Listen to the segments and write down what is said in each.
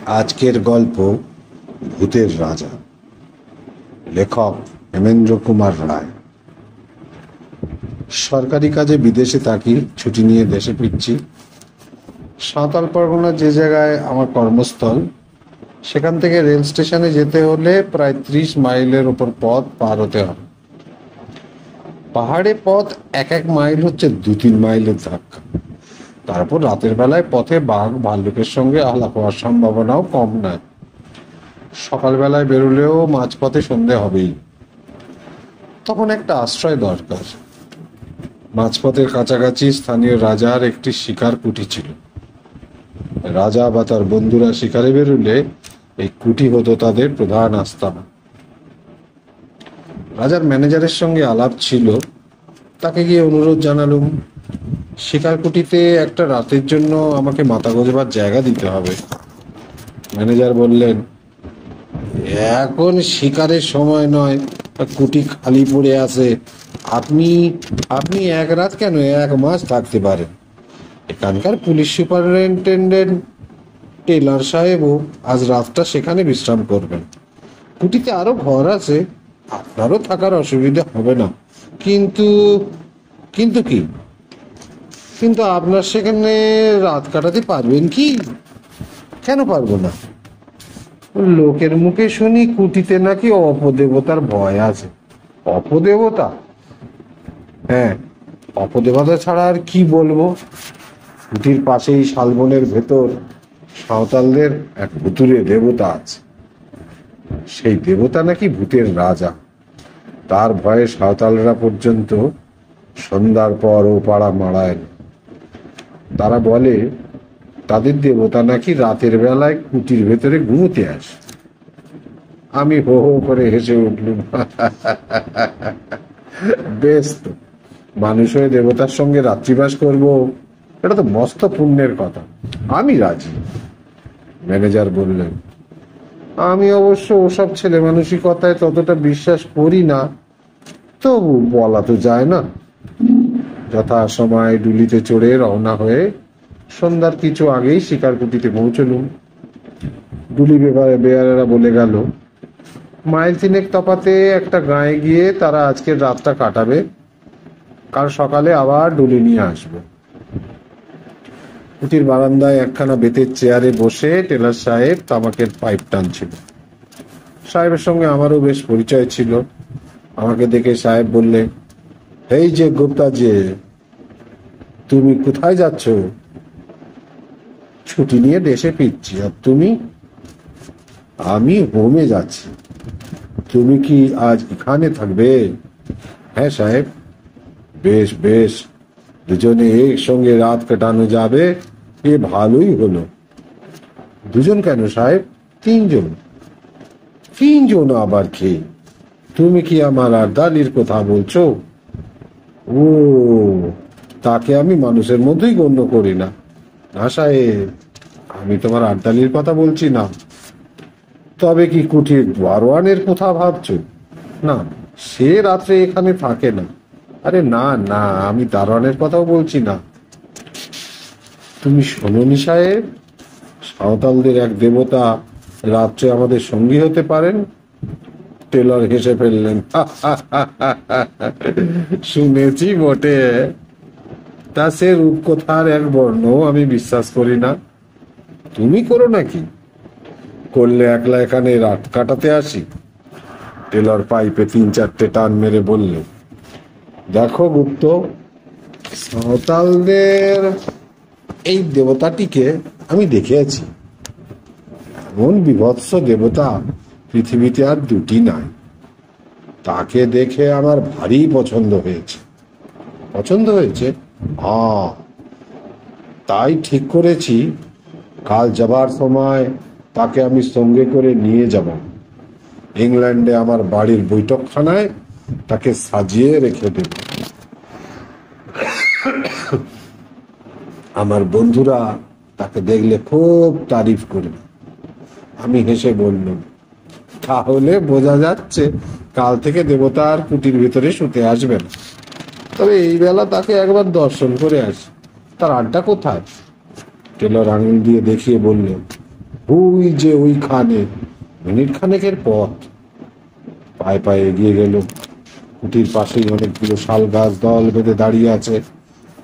আজকের গল্প ভূতের রাজা। লেখক হেমেন্দ্র কুমার রায়। সরকারি কাজে বিদেশে থাকি, ছুটি নিয়ে দেশে ফিরছি। সাঁওতাল পরগনার যে জায়গায় আমার কর্মস্থল, সেখান থেকে রেল স্টেশনে যেতে হলে প্রায় 30 মাইলের ওপর পথ পার হতে হবে। পাহাড়ে পথ এক মাইল হচ্ছে 2-3 মাইলের ধাক্কা। তারপর রাতের বেলায় পথে বাঘ ভাল্লুকের সঙ্গে আলাপ হওয়ার সম্ভাবনাও কম নয়। সকালবেলায় বেরোলেও মাঝপথে সন্ধে হবেই। তখন একটা আশ্রয় দরকার। মাঝপথের কাছাকাছি স্থানীয় রাজার একটি শিকার কুঠি ছিল। রাজা বা তার বন্ধুরা শিকারে বেরোলে এই কুঠি হতো তাদের প্রধান আস্তানা। রাজার ম্যানেজারের সঙ্গে আলাপ ছিল, তাকে গিয়ে অনুরোধ জানালুম শিকার কুঠিতে একটা রাতের জন্য আমাকে মাথা গোজবার জায়গা দিতে হবে। ম্যানেজার বললেন, এখন শিকারের সময় নয়, কুঠি খালি পড়ে আছে। আপনি আপনি এক রাত কেন, 1 মাস থাকতে পারেন। এখানকার পুলিশ সুপারিনটেন্ডেন্ট টেলর সাহেবও আজ রাতটা সেখানে বিশ্রাম করবেন। কুঠিতে আরো ঘর আছে, আপনারও থাকার অসুবিধা হবে না। কিন্তু কিন্তু কি? কিন্তু আপনার সেখানে রাত কাটাতে পারবেন কি? কেন পারবো না? লোকের মুখে শুনি কুঠিতে নাকি অপদেবতার ভয় আছে। অপদেবতা? হ্যাঁ, অপদেবতা ছাড়া আর কি বলবো। কুঠির পাশেই শালবনের ভেতর সাঁওতালদের এক ভুতুড়ে দেবতা আছে। সেই দেবতা নাকি ভূতের রাজা। তার ভয়ে সাঁওতালরা পর্যন্ত সন্ধ্যার পর ও পাড়া মারায় না। তারা বলে তাদের দেবতা নাকি রাতের বেলায় কুটির ভেতরে ঘুমোতে আসে। আমি হো হো করে হেসে উঠলুম। বেশ তো, মানুষ হয়ে দেবতার সঙ্গে রাত্রিবাস করব, এটা তো মস্ত পুণ্যের কথা। আমি রাজি। ম্যানেজার বললেন, আমি অবশ্য ওসব ছেলে মানসিকতায় ততটা বিশ্বাস করি না, তবু বলা তো যায় না। যথা সময় ডুলিতে চড়ে রওনা হয়ে সন্ধ্যার কিছু আগেই শিকার কুটিতে পৌঁছলুম। ডুলি বেয়ারেরা বলে গেল, মাইল 3 তফাতে একটা গাঁয়ে গিয়ে তারা আজকের রাতটা কাটাবে, কাল সকালে আবার ডুলি নিয়ে আসবে। কুটির বারান্দায় একখানা বেতের চেয়ারে বসে টেলার সাহেব তামাকের পাইপ টানছিল। সাহেবের সঙ্গে আমারও বেশ পরিচয় ছিল। আমাকে দেখে সাহেব বললে, এই যে গুপ্তা যে, তুমি কোথায় যাচ্ছ? ছুটি নিয়ে দেশে ফিরছি। আর তুমি? আমি হোমে যাচ্ছি। তুমি কি আজ এখানে থাকবে? হ্যাঁ সাহেব। বেশ বেশ, দুজনে একসঙ্গে রাত কাটানো যাবে, এ ভালোই হলো। দুজন কেন সাহেব? 3 জন। 3 জন আবার কে? তুমি কি আমার আর্দালির কথা বলছো? ও, তাকে আমি মানুষের মধ্যেই গণ্য করি না। না সাহেব, আমি তোমার আর্দালির কথা বলছি না। তবে কি কুঠির দারোয়ানের কথা ভাবছো? না, সে রাত্রে এখানে থাকে না। আরে না না, আমি দারোয়ানের কথাও বলছি না। তুমি শোনোনি সাহেব, সাঁওতালদের এক দেবতা রাত্রে আমাদের সঙ্গী হতে পারেন? টেলর হেসে ফেললেন। শুনেছি বটে, তা সে রূপকথার এক বর্ণ আমি বিশ্বাস করি না। তুমি করো নাকি? করলে একলা এখানে রাত কাটাতে আসি? টেলর পাইপে 3-4টে টান মেরে বলল, দেখো গুপ্ত, সাঁওতালদের এই দেবতাটিকে আমি দেখেছি। এমন বিভৎস দেবতা পৃথিবীতে আর 2টি নাই। তাকে দেখে আমার ভারী পছন্দ হয়েছে। পছন্দ হয়েছে? হ্যাঁ, তাই ঠিক করেছি কাল যাবার সময় তাকে আমি সঙ্গে করে নিয়ে যাব। ইংল্যান্ডে আমার বাড়ির বৈঠকখানায় তাকে সাজিয়ে রেখে দেব। আমার বন্ধুরা তাকে দেখলে খুব তারিফ করবে। আমি হেসে বললাম, তাহলে বোঝা যাচ্ছে কাল থেকে দেবতার কুটির ভিতরে শুতে আসবেন। তবে এই বেলা তাকে একবার দর্শন করে আসি। তার আড্ডা কোথায়? টেলর আঙুল দিয়ে দেখিয়ে বললেন, ওই যে ওইখানে। মিনিট খানেকের পথ। পায়ে পায়ে এগিয়ে গেল। কুটির পাশেই অনেকগুলো শাল গাছ দল বেঁধে দাঁড়িয়ে আছে।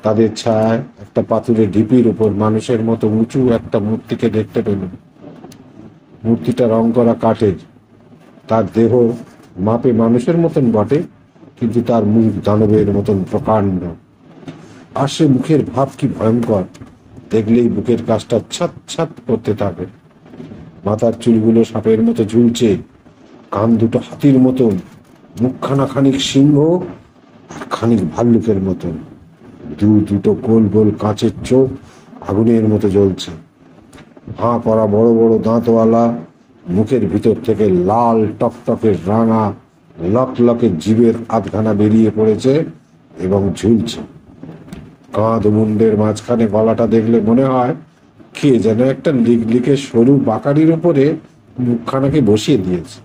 তাদের ছায়ায় একটা পাথুরের ঢিপির উপর মানুষের মতো উঁচু একটা মূর্তিকে দেখতে পেল। মূর্তিটা রং করা কাঠের। তার দেহ মাপে মানুষের মতন বটে, কিন্তু তার মুখ দানবের মতন প্রকাণ্ড। আর সে মুখের ভাব কি ভয়ঙ্কর! দেখলেই বুকের কাছটা ছাত ছাত করতে থাকে। মাথার চুলগুলো সাপের মতো ঝুলছে, কান দুটো হাতির মতন, মুখখানা খানিক সিংহ আর খানিক ভাল্লুকের মতন। দুটো গোল গোল কাঁচের চোখ আগুনের মতো জ্বলছে। হাঁ করা বড় বড় দাঁতওয়ালা, মুখের ভিতর থেকে লাল টকটকে রাঙা লকলকে জীবের আধখানা বেরিয়ে পড়েছে এবং ঝুলছে। কাঁধ মুন্ডের মাঝখানে গলাটা দেখলে মনে হয় কে যেন একটা লিকলিকে সরু বাকারির উপরে মুখখানাকে বসিয়ে দিয়েছে।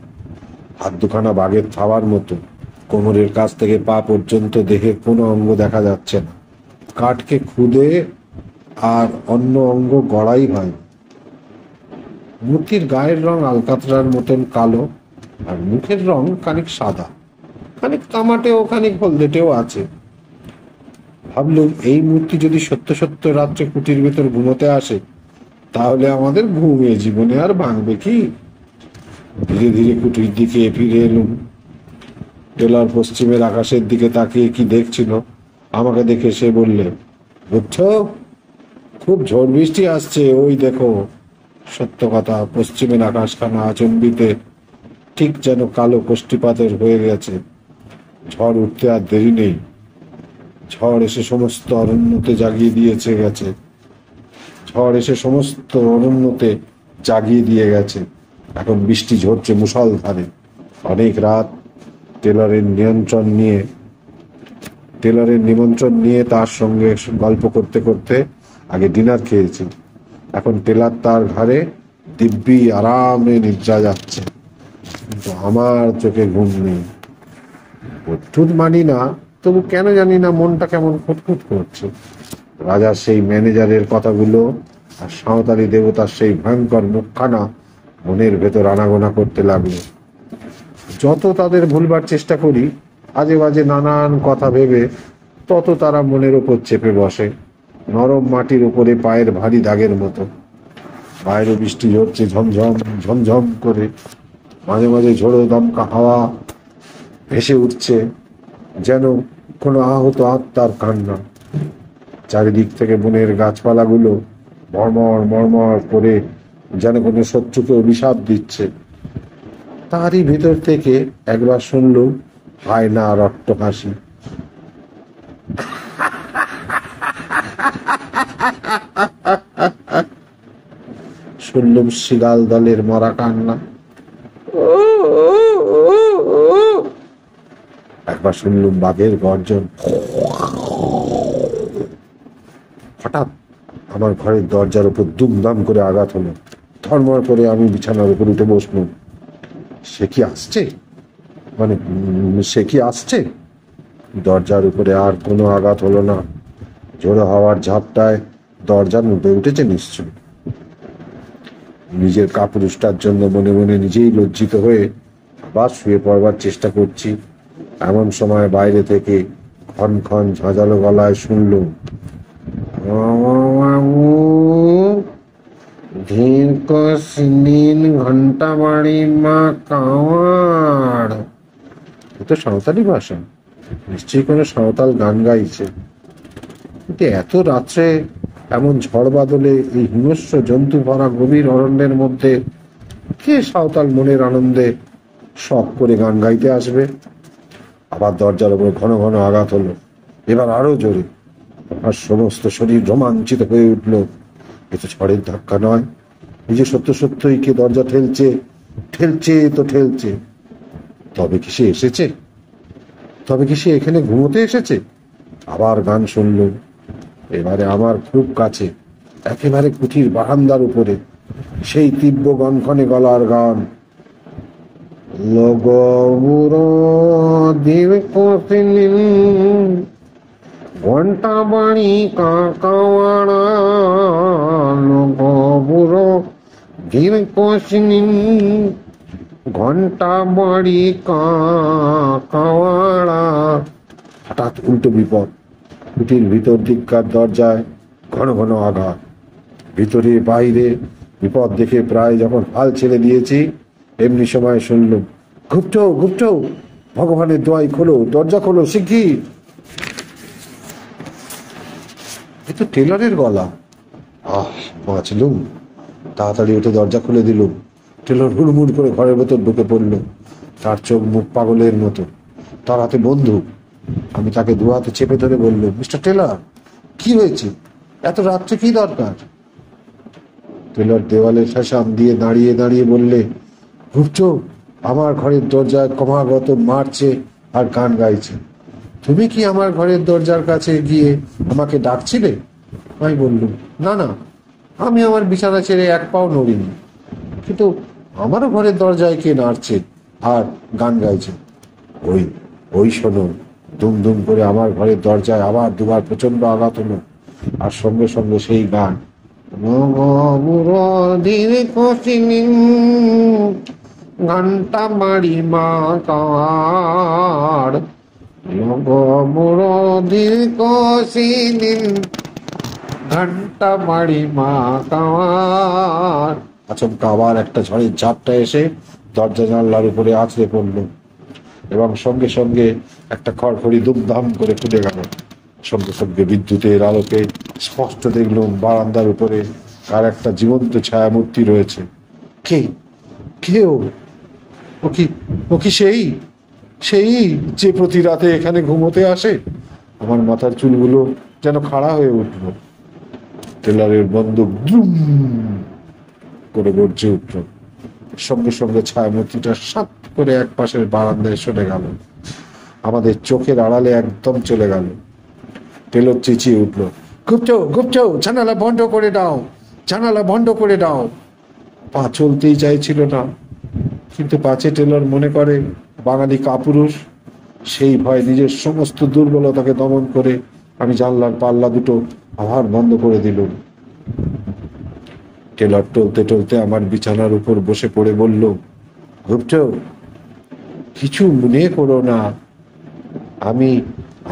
হাত দুখানা বাঘের থাবার মতো। কোমরের কাছ থেকে পা পর্যন্ত দেহের কোনো অঙ্গ দেখা যাচ্ছে না। কাঠকে খুদে আর অন্য অঙ্গ গড়াই হয়। মূর্তির গায়ের রং আলকাতরার মতন কালো, আর মুখের রং খানিক সাদা, খানিক তামাটেও খানিক হলদেটেও আছে। ভাবলুম, এই মূর্তি যদি সত্য সত্য রাত্রে কুটির ভেতর ঘুমোতে আসে, তাহলে আমাদের ঘুমিয়ে জীবনে আর ভাঙবে কি? ধীরে ধীরে কুটির দিকে ফিরে এলুম। টেলর পশ্চিমের আকাশের দিকে তাকিয়ে কি দেখছিল, আমাকে দেখে সে বললে, বুঝছো, খুব ঝড় বৃষ্টি আসছে, ওই দেখো। সত্য কথা, পশ্চিমের আকাশখানা আচম্বিতে ঠিক যেন কালো কষ্টিপাতের হয়ে গেছে। ঝড় উঠতে আর দেরি নেই। ঝড় এসে সমস্ত অরণ্যতে জাগিয়ে দিয়েছে গেছে। ঝড় এসে সমস্ত অরণ্যতে জাগিয়ে দিয়ে গেছে। এখন বৃষ্টি ঝরছে মুষলধারে। অনেক রাত টেলরের নিমন্ত্রণ নিয়ে তার সঙ্গে গল্প করতে করতে আগে ডিনার খেয়েছি। এখন টেলার তার ঘরে দিব্যি আরামে নিদ্রা যাচ্ছে, কিন্তু আমার চোখে ঘুম নেই। অদ্ভুত মানি না, তবু কেন জানি না মনটা কেমন খুঁতখুত করছে। রাজার সেই ম্যানেজারের কথাগুলো আর সাঁওতালি দেবতার সেই ভয়ঙ্কর মুখখানা মনের ভেতর আনাগোনা করতে লাগলো। যত তাদের ভুলবার চেষ্টা করি আজে বাজে নানান কথা ভেবে, তত তারা মনের ওপর চেপে বসে, নরম মাটির উপরে পায়ের ভারী দাগের মতো। বাইরে বৃষ্টি ঝরছে ঝমঝম ঝমঝম করে। মাঝে মাঝে ঝোড়ো দমকা হাওয়া ভেসে উঠছে, যেন কোনো আহত আত্মার কান্না। চারিদিক থেকে বনের গাছপালাগুলো মরমর মরমর করে যেন কোনো শত্রুকে অভিশাপ দিচ্ছে। তারই ভিতর থেকে একবার শুনলুম হায়না রক্ত হাসি। শুনলুম শিগাল দলের মরা কান্না। একবার শুনলুম বাঘের গর্জন। হঠাৎ আমার ঘরের দরজার উপর দুমদাম করে আঘাত হলো। ধর্মর করে আমি বিছানার উপর উঠে বসলুম। সে কি আসছে? দরজার উপরে আর কোনো আঘাত হলো না। ঝোড়ো হাওয়ার ঝাপটায় দরজা মুটে উঠেছে নিশ্চয়। নিজের কাপুরুষটার জন্য মনে মনে নিজেই লজ্জিত হয়ে আবার শুয়ে পড়বার চেষ্টা করছি। এমন সময় বাইরে থেকে ক্ষণ ক্ষণ ঝাঁঝালো গলায় শুনলুম, ধীর কসিন ঘন্টা বাড়ি মা কাওয়াড়। এ তো সাঁওতালি ভাষা, নিশ্চয়ই কোনো সাঁওতাল গান গাইছে। কিন্তু এত রাত্রে এমন ঝড় বাদলে এই হিংস্র জন্তু ভরা গভীর অরণ্যের মধ্যে কে সাঁওতাল মনের আনন্দে শখ করে গান গাইতে আসবে? আবার দরজার উপর ঘন ঘন আঘাত হলো, এবার আরো জোরে। আর সমস্ত শরীর রোমাঞ্চিত হয়ে উঠল। এ তো ঝড়ের ধাক্কা নয়, নিজে সত্য সত্যই কে দরজা ঠেলছে তো ঠেলছে। তবে কি সে এসেছে? তবে কি সে এখানে ঘুমোতে এসেছে? আবার গান শুনলুম, এবারে আমার খুব কাছে, একেবারে কুঠির বারান্দার উপরে। সেই তীব্র গনখনে গলার গান, ঘন্টা বাড়ি কাকাওয়াড়া, ধীর কষিনি ঘন্টা বাড়ি কাওয়াড়া। হঠাৎ উল্টো বিপদ। কুটির ভিতর দিককার দরজায় ঘন ঘন আঘাত। ভিতরে বাইরে বিপদ দেখে প্রায় যখন হাল ছেড়ে দিয়েছি, এমনি সময় শুনলুম, গুপ্ত গুপ্ত, ভগবানের দোয়াই খোলো, দরজা খোলো শিগগির। এ তো টেলরের গলা। বাঁচলুম। তাড়াতাড়ি উঠে দরজা খুলে দিলুম। টেলর হুড়মুড় করে ঘরের ভেতর ঢুকে পড়ল। তার চোখ মুখ পাগলের মতো, তার হাতে বন্দুক। আমি তাকে দু হাতে চেপে ধরে বলল, মিস্টার টেলর, কি হয়েছে? এত রাত্রে কি দরকার? টেলর দেওয়ালে ঠেসাম দিয়ে দাঁড়িয়ে দাঁড়িয়ে বললে, গুপ্ত আমার ঘরের দরজায় ক্রমাগত মারছে আর গান গাইছে। তুমি কি আমার ঘরের দরজার কাছে গিয়ে আমাকে ডাকছিলে? আমি বললুম, না না, আমি আমার বিছানা ছেড়ে এক পাও নড়িনি, কিন্তু আমারও ঘরের দরজায় কে নাড়ছে আর গান গাইছে। ওই ওই শোনো। দুম দুম করে আমার ঘরের দরজায় আবার দুবার প্রচন্ড আঘাত হলো, আর সঙ্গে সঙ্গে সেই গান, ঘন্টা বাড়ি মা কার, ঘন্টা বাড়ি মা কার। আচমকা আবার একটা ঝড়ের ঝাপটা এসে দরজা জানলার উপরে আছড়ে পড়ল, এবং সঙ্গে সঙ্গে একটা খড়খড়ি দুমদাম করে ফুটে গেল। সঙ্গে সঙ্গে বিদ্যুতের আলোকে স্পষ্ট দেখলুম বারান্দার উপরে আর একটা জীবন্ত ছায়ামূর্তি রয়েছে। কে কে ও কি সেই সেই যে প্রতি রাতে এখানে ঘুমোতে আসে? আমার মাথার চুলগুলো যেন খাড়া হয়ে উঠল। টেলরের বন্দুক দুম করে গর্জে উঠল। সঙ্গে সঙ্গে ছায়ামূর্তিটা সাত করে এক পাশের বারান্দায় সরে গেল, আমাদের চোখের আড়ালে একদম চলে গেল। টেলর চেঁচিয়ে উঠল, গুপ্ত গুপ্ত, জানালা বন্ধ করে দাও, জানালা বন্ধ করে দাও। পা চলতেই চাইছিল না, কিন্তু পাছে টেলর মনে করে বাঙালি কাপুরুষ। সেই ভয় নিজের সমস্ত দুর্বলতাকে দমন করে আমি জানলার পাল্লা দুটো আবার বন্ধ করে দিলুম। টেলর টলতে টলতে আমার বিছানার উপর বসে পড়ে বলল, গুপ্ত, কিছু মনে করো না, আমি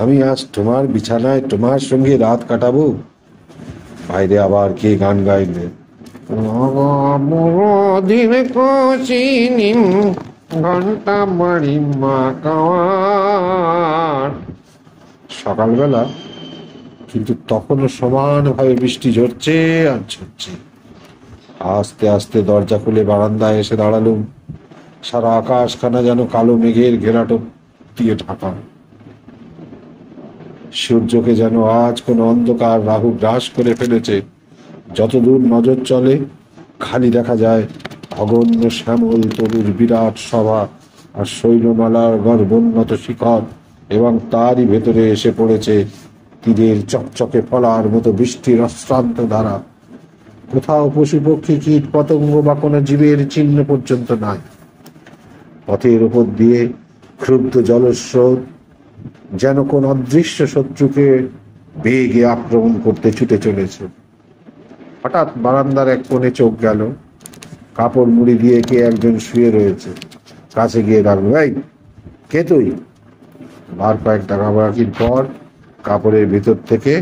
আমি আজ তোমার বিছানায় তোমার সঙ্গে রাত কাটাবো। বাইরে আবার কে গান গাইলে, ঘন্টা বাড়ি মা কাওয়ার। সকালবেলা, কিন্তু তখনও সমানভাবে বৃষ্টি ঝরছে আর ঝরছে। আস্তে আস্তে দরজা খুলে বারান্দায় এসে দাঁড়ালুম। সারা আকাশখানা যেন কালো মেঘের ঘেরাটোপ দিয়ে ঢাকা। সূর্যকে যেন আজ কোনো অন্ধকার রাহু গ্রাস করে ফেলেছে। যতদূর নজর চলে খালি দেখা যায় অগণ্য শ্যামল তরুর বিরাট সভা আর শৈলমালার গর্বোন্নত শিখর, এবং তারই ভেতরে এসে পড়েছে তীরের চকচকে ফলার মতো বৃষ্টির অশ্রান্ত ধারা। কোথাও পশু পক্ষী কীট পতঙ্গ বা কোনো জীবের চিহ্ন পর্যন্ত নাই। পথের উপর দিয়ে ক্ষুব্ধ জলস্রোত যেন কোন অদৃশ্য শত্রুকে বেগে আক্রমণ করতে ছুটে চলেছে। হঠাৎ বারান্দার এক কোণে চোখ গেল, কাপড় মুড়ি দিয়ে কে একজন শুয়ে রয়েছে। কাছে গিয়ে ডাকলো, এই কে তুই? বার কয়েক ডাকাবাকির পর কাপড়ের ভিতর থেকে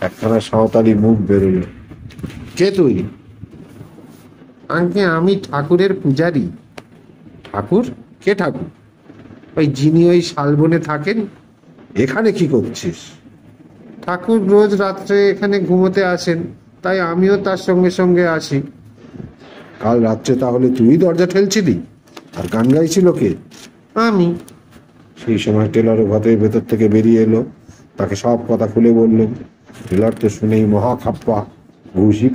একখানা সাঁওতালি মুখ বেরোল। কে তুই? আগে আমি ঠাকুরের পূজারি। ঠাকুর? কে ঠাকুর? ওই যিনি ওই শালবনে থাকেন। এখানে কি করছিস? ঠাকুর রোজ রাত্রে এখানে ঘুমোতে আসেন, তাই আমিও তার সঙ্গে সঙ্গে আসি। কাল রাত্রে তাহলে তুই দরজা ঠেলছিলি? আর গান গাইছিল কে? আমি। সেই সময় টেলরও ঘরের ভেতর থেকে বেরিয়ে এলো। তাকে সব কথা খুলে বললাম। টেলর তো শুনেই মহা খাপ্পা। ঘুষি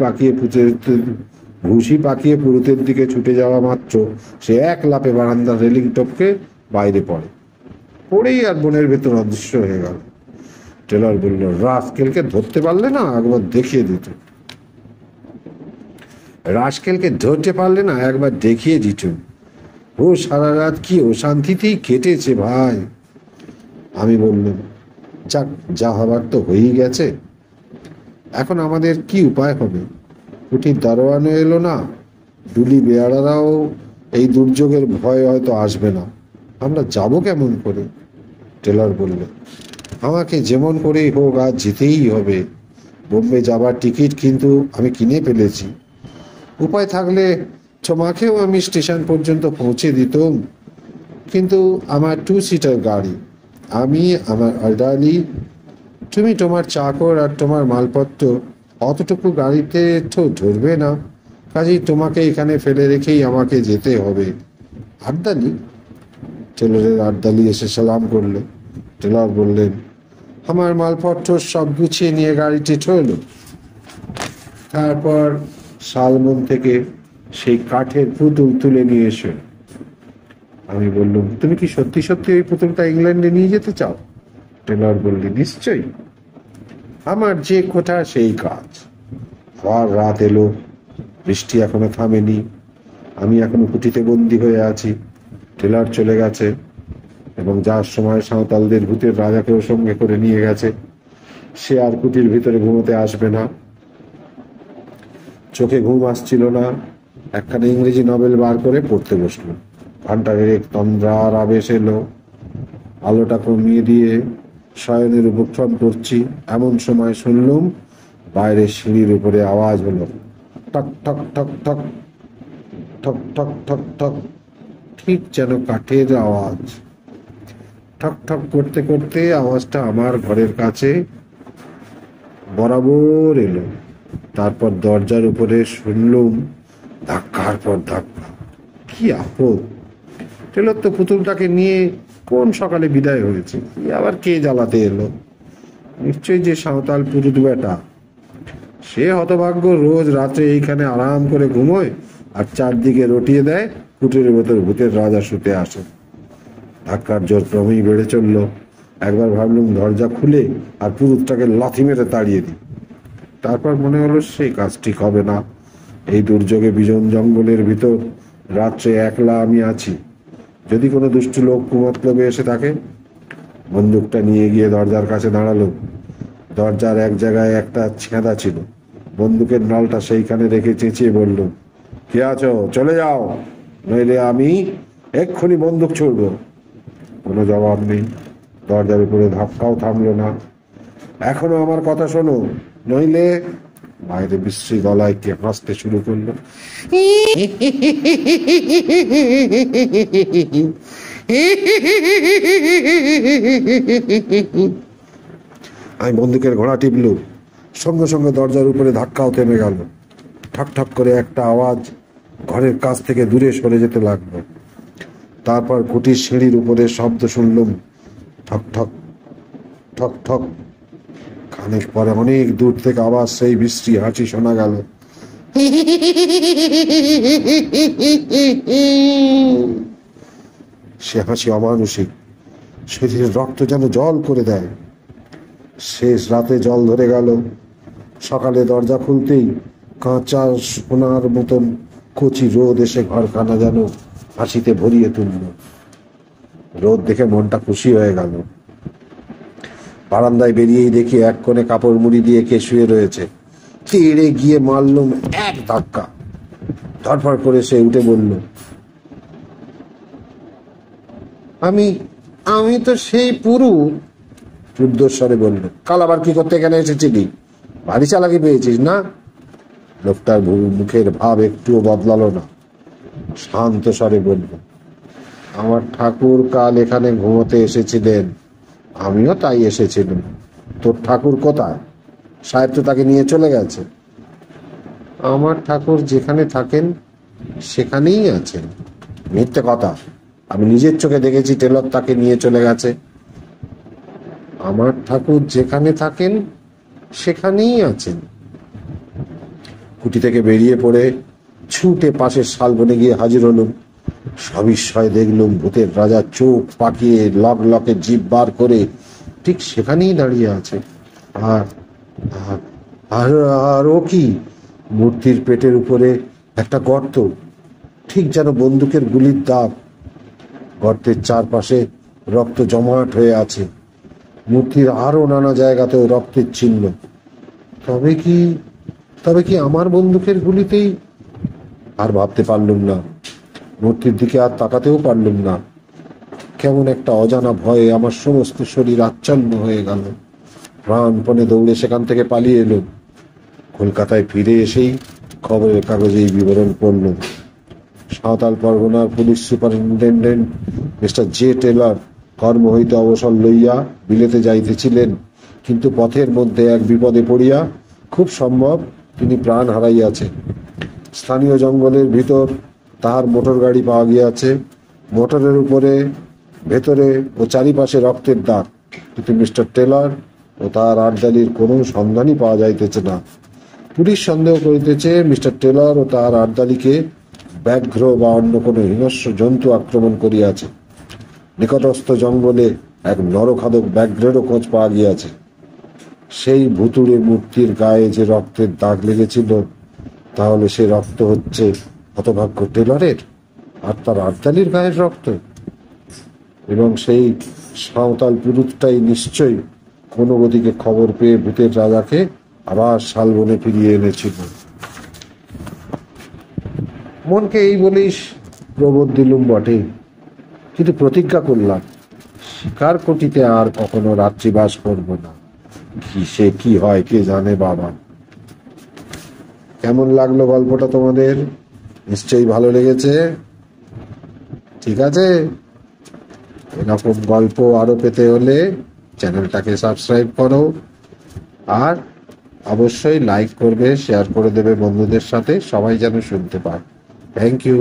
পাকিয়ে পুরুতের দিকে ছুটে যাওয়া মাত্র সে এক লাফে বারান্দার রেলিং টপকে বাইরে পড়ে। পড়েই আর বনের ভেতর অদৃশ্য হয়ে গেল। টেলর বলল, রাস্কেলকে ধরতে পারলে না একবার দেখিয়ে দিত। রাস্কেলকে ধরতে পারলে না একবার দেখিয়ে দিত। ও সারা রাত কি অশান্তিতেই কেটেছে ভাই। আমি বললাম, যাক, যা হবার তো হয়েই গেছে। এখন আমাদের কি উপায় হবে? কুটির দারোয়ানও এলো না, ডুলি বেয়ারারাও এই দুর্যোগের ভয় হয়তো আসবে না। আমরা যাব কেমন করে? টেলর বলল, আমাকে যেমন করেই হোক আজ যেতেই হবে। বোম্বে যাবার টিকিট কিন্তু আমি কিনে ফেলেছি। উপায় থাকলে তোমাকেও আমি স্টেশন পর্যন্ত পৌঁছে দিতাম, কিন্তু আমার 2 সিটার গাড়ি। আমি, আমার আর্দালি, তুমি, তোমার চাকর আর তোমার মালপত্র অতটুকু গাড়িতে তো ধরবে না। কাজেই তোমাকে এখানে ফেলে রেখেই আমাকে যেতে হবে। আর্দালি? টেলরের আর্দালি এসে সালাম করলো। টেলর বললেন, আমার মালপত্র সব গুছিয়ে নিয়ে গাড়িটি চলল। তারপর শালবন থেকে সেই কাঠের পুতুল তুলে নিয়ে এসো। আমি বললাম, তুমি কি সত্যি সত্যি ওই পুতুলটা ইংল্যান্ডে নিয়ে যেতে চাও? টেলর বললি, নিশ্চয়ই, আমার যে কোঠা সেই কাজ। আবার রাত এলো, বৃষ্টি এখনো থামেনি, আমি এখনো কুটিতে বন্দি হয়ে আছি। টেলর চলে গেছে এবং যার সময় সাঁওতালদের ভূতের রাজাকেও সঙ্গে করে নিয়ে গেছে। সে আর কুটির ভিতরে ঘুমোতে আসবে না। চোখে ঘুম আসছিল না। একখানা ইংরেজি নভেল বার করে পড়তে বসলো। ঘন্টার এক তন্দ্রার আবেশ এলো। আলোটা কমিয়ে দিয়ে শয়নের উপক্রম করছি, এমন সময় শুনলুম বাইরে সিঁড়ির উপরে আওয়াজ হলো, ঠক ঠক ঠক ঠক, ঠক ঠক ঠক ঠক, ঠিক যেন কাঠের আওয়াজ। ঠক ঠক করতে করতে আওয়াজটা আমার ঘরের কাছে বরাবর এলো। তারপর দরজার উপরে শুনলুম ধাক্কার পর ধাক্কা। কি আপদ! টেলর তো পুতুলটাকে নিয়ে কোন সকালে বিদায় হয়েছে, আবার কে জ্বালাতে এলো? নিশ্চয়ই যে সাঁওতাল পুরুত বেটা। সে হতভাগ্য রোজ রাত্রে এইখানে আরাম করে ঘুমোয় আর চারদিকে রটিয়ে দেয়, কুটিরের ভেতর ভূতের রাজা শুতে আসে। ধাক্কার জোর ক্রমেই বেড়ে চলল। একবার ভাবলুম দরজা খুলে আর পুরুতটাকে লাথি মেরে তাড়িয়ে দিই। তারপর মনে হলো সেই কাজ ঠিক হবে না। এই দুর্যোগে বিজন জঙ্গলের ভিতর রাত্রে একলা আমি আছি। যদি কোনো দুষ্টু লোক কুমতলবে এসে থাকে। বন্দুকটা নিয়ে গিয়ে দরজার কাছে দাঁড়ালো। দরজার এক জায়গায় একটা ছেঁদা ছিল। বন্দুকের নলটা সেইখানে রেখে চেঁচিয়ে বলল, কে আছো? চলে যাও, নইলে আমি এক্ষুনি বন্দুক ছুড়ব। কোনো জবাব নেই। দরজার উপরে ধাক্কাও থামলো না। এখনো আমার কথা শোনো, নইলে। বাইরে বিশ্রী গলায় কে হাসতে শুরু করলো। আমি বন্দুকের ঘোড়া টিপলু। সঙ্গে সঙ্গে দরজার উপরে ধাক্কাও থেমে গেল। ঠক ঠক করে একটা আওয়াজ ঘরের কাছ থেকে দূরে সরে যেতে লাগলো। তারপর কুটির সিঁড়ির উপরে শব্দ শুনলুম, ঠক ঠক ঠক ঠক। খানিক পরে অনেক দূর থেকে আবার সেই বিশ্রী হাসি শোনা গেল। সে হাসি অমানুষিক, শরীরের রক্ত যেন জল করে দেয়। শেষ রাতে জল ধরে গেল। সকালে দরজা খুলতেই কাঁচা সোনার মতন কচি রোদ এসে ঘরখানা যেন হাসিতে ভরিয়ে তুলল। রোদ দেখে মনটা খুশি হয়ে গেল। বারান্দায় বেরিয়েই দেখি এক কোণে কাপড় মুড়ি দিয়ে কে শুয়ে রয়েছে। তেড়ে গিয়ে মারলুম এক ধাক্কা। ধরফর করে সে উঠে বলল, আমি আমি তো সেই পুরুত। রুদ্ধস্বরে বলল, কাল আবার কি করতে এখানে এসেছিলি? ভারী চালাকি পেয়েছিস না? লোকটার মুখের ভাব একটুও বদলালো না। শান্ত স্বরে বলল, আমার ঠাকুর কাল এখানে ঘুমোতে এসেছিলেন, আমিও তাই এসেছিলাম। তোর ঠাকুর কোথায়? সাহেব তো তাকে নিয়ে চলে গেছে। আমার ঠাকুর যেখানে থাকেন সেখানেই আছেন। মিথ্যে কথা, আমি নিজের চোখে দেখেছি টেলর তাকে নিয়ে চলে গেছে। আমার ঠাকুর যেখানে থাকেন সেখানেই আছেন। কুটি থেকে বেরিয়ে পড়ে ছুটে পাশের শালবনে গিয়ে হাজির হলুম। সবিস্ময়ে দেখলুম ভূতের রাজা চোখ পাকিয়ে লক লকে জিভ বার করে ঠিক সেখানেই দাঁড়িয়ে আছে। আর আর আর ও কি? মূর্তির পেটের উপরে একটা গর্ত, ঠিক যেন বন্দুকের গুলির দাগ। গর্তের চারপাশে রক্ত জমাট হয়ে আছে। মূর্তির আরো নানা জায়গাতেও রক্তের চিহ্ন। তবে কি আমার বন্দুকের গুলিতেই আর ভাবতে পারলুম না, মূর্তির দিকে আর তাকাতেও পারলুম না। কেমন একটা অজানা ভয়ে আমার সমস্ত শরীর আচ্ছন্ন হয়ে গেল। প্রাণপণে দৌড়ে সেখান থেকে পালিয়ে এলুম। কলকাতায় ফিরে এসেই খবরের কাগজে এই বিবরণ পড়লুম। সাঁওতাল পরগনার police superintendent mister J Taylor কর্ম হইতে অবসর লইয়া বিলেতে যাইতেছিলেন, কিন্তু পথের মধ্যে এক বিপদে পড়িয়া খুব সম্ভব তিনি প্রাণ হারাইয়াছেন। স্থানীয় জঙ্গলের ভিতর তাহার মোটর গাড়ি পাওয়া গিয়াছে। মোটরের উপরে, ভেতরে ও চারিপাশে রক্তের দাগ, কিন্তু মিস্টার টেলর ও তাহার আর্দালির কোনো সন্ধানই পাওয়া যাইতেছে না। পুলিশ সন্দেহ করিতেছে মিস্টার টেলর ও তাহার আর্দালিকে ব্যাঘ্র বা অন্য কোনো হিংস্র জন্তু আক্রমণ করিয়াছে। নিকটস্থ জঙ্গলে এক নরখাদক ব্যাঘ্রেরও খোঁজ পাওয়া গিয়াছে। সেই ভুতুড়ে মূর্তির গায়ে যে রক্তের দাগ লেগেছিল, তাহলে সে রক্ত হচ্ছে হতভাগ্য টেলরের আর তার আর্দালির গায়ের রক্ত। এবং সেই সাঁওতাল পুরুষটাই নিশ্চয়ই কোনো গতিকে খবর পেয়ে ভূতের রাজাকে আবার শালবনে ফিরিয়ে এনেছিল। মনকে এই বলেই প্রবোধ দিলুম বটে, কিন্তু প্রতিজ্ঞা করলাম শিকার কুটিতে আর কখনো রাত্রিবাস করব না। সে কি হয় কে জানে বাবা। কেমন লাগলো গল্পটা তোমাদের? নিশ্চয়ই ভালো লেগেছে। ঠিক আছে, এরকম গল্প আরো পেতে হলে চ্যানেলটাকে সাবস্ক্রাইব করো, আর অবশ্যই লাইক করবে, শেয়ার করে দেবে বন্ধুদের সাথে, সবাই যেন শুনতে পায়। Thank you.